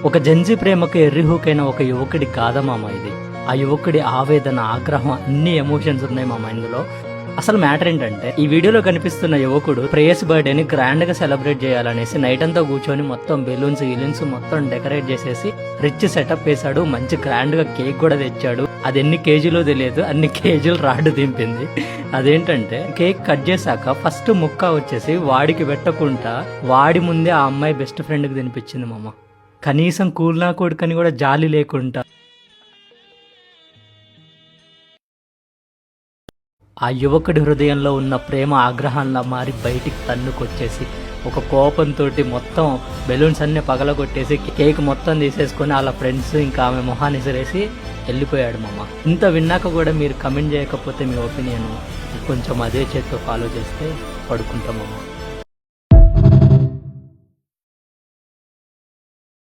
ఒక జెన్జీ ప్రేమకు ఎర్రిహూకైన ఒక యువకుడి గాథ మామ ఇది. ఆ యువకుడి ఆవేదన, ఆగ్రహం, అన్ని ఎమోషన్స్ ఉన్నాయి మామ ఇందులో. అసలు మ్యాటర్ ఏంటంటే, ఈ వీడియోలో కనిపిస్తున్న యువకుడు ప్రేయస్ బర్త్డేని గ్రాండ్ గా సెలబ్రేట్ చేయాలనేసి నైట్ అంతా కూర్చొని మొత్తం బెలూన్స్ మొత్తం డెకరేట్ చేసేసి రిచ్ సెటప్ వేసాడు. మంచి గ్రాండ్ గా కేక్ కూడా తెచ్చాడు. అది ఎన్ని కేజీలో తెలియదు, అన్ని కేజీలు రాడ్ దింపింది. అదేంటంటే, కేక్ కట్ చేశాక ఫస్ట్ ముక్క వచ్చేసి వాడికి పెట్టకుండా వాడి ముందే ఆ అమ్మాయి బెస్ట్ ఫ్రెండ్ కి తినిపించింది మామ. కనీసం కూల్నా కొడుకని కూడా జాలి లేకుండా. ఆ యువకుడి హృదయంలో ఉన్న ప్రేమ ఆగ్రహంలా మారి బయటికి తన్నుకొచ్చేసి ఒక కోపంతో మొత్తం బెలూన్స్ అన్ని పగలగొట్టేసి కేక్ మొత్తం తీసేసుకొని వాళ్ళ ఫ్రెండ్స్ ఇంకా ఆమె మొహాన్ని సిరేసి వెళ్ళిపోయాడు మామ. ఇంత విన్నాక కూడా మీరు కమెంట్ చేయకపోతే మీ ఒపీనియన్ కొంచెం అదే చేత్తో ఫాలో చేస్తే పడుకుంటాం మామ.